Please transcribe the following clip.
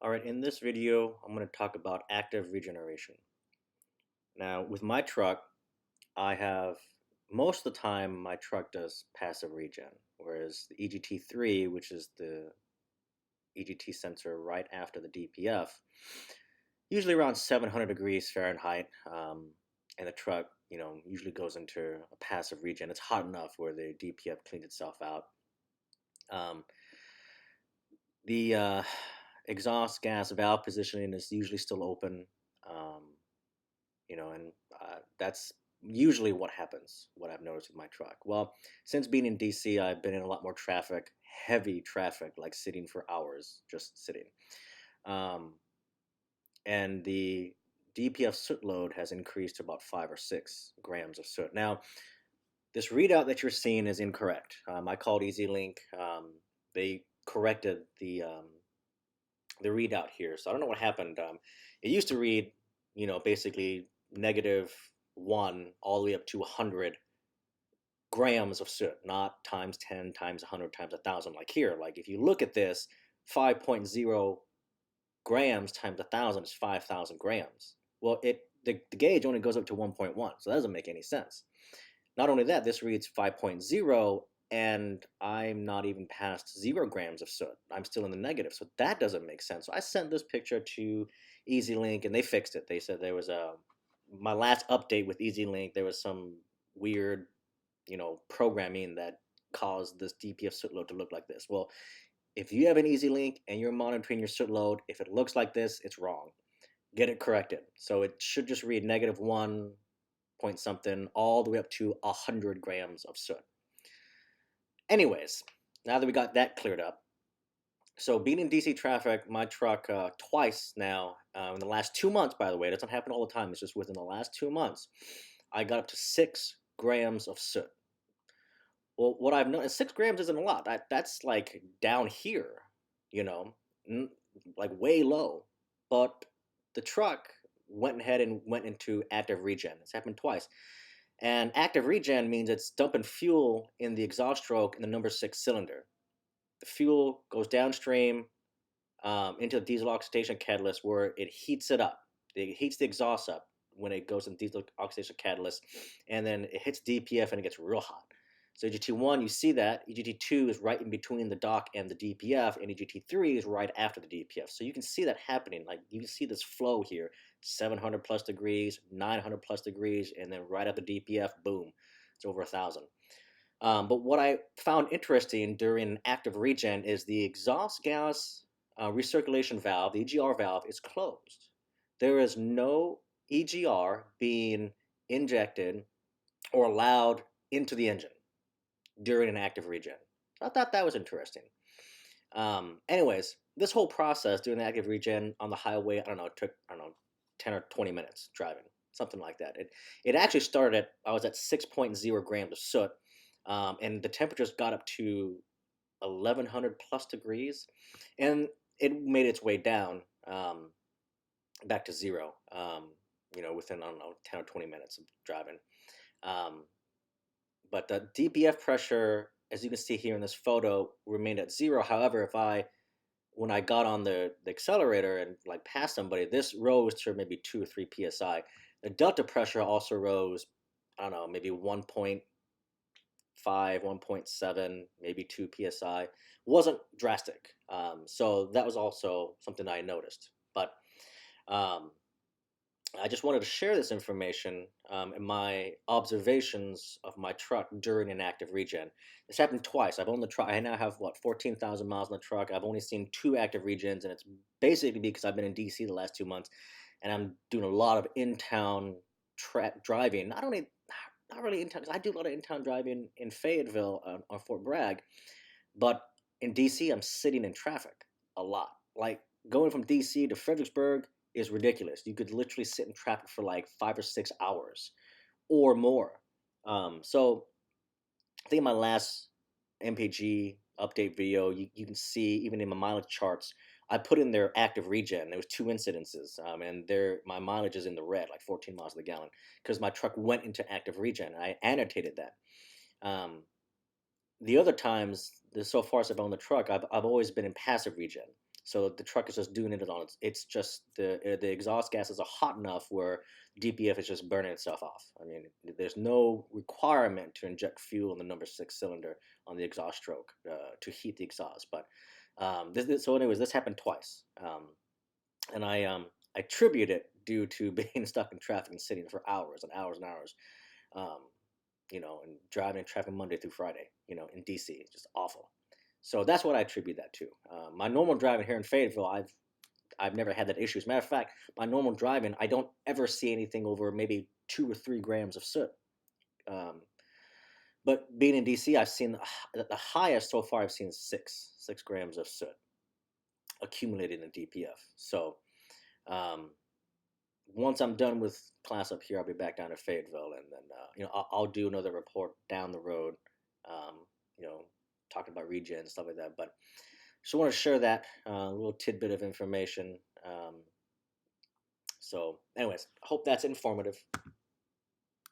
Alright, in this video, I'm going to talk about active regeneration. Now, with my truck, I have most of the time my truck does passive regen, whereas the EGT3, which is the EGT sensor right after the DPF, usually around 700 degrees Fahrenheit, and the truck, usually goes into a passive regen. It's hot enough where the DPF cleans itself out. Um, the exhaust gas valve positioning is usually still open. Um, and that's usually what happens, what I've noticed with my truck. Well, since being in DC, I've been in a lot more traffic, heavy traffic, like sitting for hours, just sitting. Um, and the DPF soot load has increased to about 5 or 6 grams of soot. Now, this readout that you're seeing is incorrect. I called EasyLink. They corrected the readout here, so I don't know what happened. It used to read, basically -1 all the way up to 100 grams of soot, not times 10 times 100 times 1,000 like here. Like if you look at this, 5.0 grams times 1,000 is 5,000 grams. Well, the gauge only goes up to 1.1, so that doesn't make any sense. Not only that, this reads 5.0, and I'm not even past 0 grams of soot. I'm still in the negative, so that doesn't make sense. So I sent this picture to EasyLink, and they fixed it. They said there was my last update with EasyLink, there was some weird, programming that caused this DPF soot load to look like this. Well, if you have an EasyLink and you're monitoring your soot load, if it looks like this, it's wrong. Get it corrected. So it should just read -1 point something all the way up to 100 grams of soot. Anyways, now that we got that cleared up, so being in DC traffic, my truck twice now, in the last 2 months, by the way, it doesn't happen all the time, it's just within the last 2 months, I got up to 6 grams of soot. Well, what I've noticed, 6 grams isn't a lot. That's like down here, you know, like way low. But the truck went ahead and went into active regen. It's happened twice. And active regen means it's dumping fuel in the exhaust stroke in the number 6 cylinder. The fuel goes downstream into the diesel oxidation catalyst where it heats it up. It heats the exhaust up when it goes in diesel oxidation catalyst, and then it hits DPF and it gets real hot. So EGT1, you see that. EGT2 is right in between the dock and the DPF, and EGT3 is right after the DPF. So you can see that happening. Like you can see this flow here, 700 plus degrees, 900 plus degrees, and then right after DPF, boom, it's over 1,000. But what I found interesting during active regen is the exhaust gas recirculation valve, the EGR valve, is closed. There is no EGR being injected or allowed into the engine during an active regen. So I thought that was interesting. Anyways, this whole process doing the active regen on the highway, I don't know, it took 10 or 20 minutes driving, something like that. It actually started at I was at 6.0 grams of soot, and the temperatures got up to 1,100 plus degrees, and it made its way down back to zero. Within I don't know 10 or 20 minutes of driving. Um, but the DPF pressure, as you can see here in this photo, remained at zero. However, when I got on the accelerator and like passed somebody, this rose to maybe 2 or 3 psi. The delta pressure also rose, I don't know, maybe 1.5, 1.7, maybe 2 psi. Wasn't drastic. So that was also something I noticed. But um, I just wanted to share this information and my observations of my truck during an active regen. This happened twice. I've owned the truck. I now have 14,000 miles on the truck. I've only seen 2 active regens, and it's basically because I've been in DC the last 2 months, and I'm doing a lot of in-town driving. Not really in town, because I do a lot of in-town driving in Fayetteville on Fort Bragg, but in DC I'm sitting in traffic a lot. Like going from DC to Fredericksburg is ridiculous. You could literally sit in traffic for like 5 or 6 hours or more. So I think in my last MPG update video, you can see even in my mileage charts, I put in their active regen. There was 2 incidences, and my mileage is in the red, like 14 miles to the gallon, because my truck went into active regen. I annotated that. Um, the other times, so far as I've owned the truck, I've always been in passive regen. So the truck is just doing it on it's just the exhaust gases are hot enough where DPF is just burning itself off. I mean, there's no requirement to inject fuel in the number six cylinder on the exhaust stroke to heat the exhaust. But so anyways, this happened twice, and I attribute it due to being stuck in traffic and sitting for hours and hours and hours. Um, and driving in traffic Monday through Friday, in DC. It's just awful. So that's what I attribute that to. My normal driving here in Fayetteville, I've never had that issue. As a matter of fact, my normal driving, I don't ever see anything over maybe 2 or 3 grams of soot. Um, but being in DC, I've seen the highest so far. I've seen six grams of soot accumulated in DPF. So um, once I'm done with class up here, I'll be back down to Fayetteville, and then I'll do another report down the road. Um, you know, talking about regen and stuff like that. But just want to share that little tidbit of information. So, anyways, hope that's informative.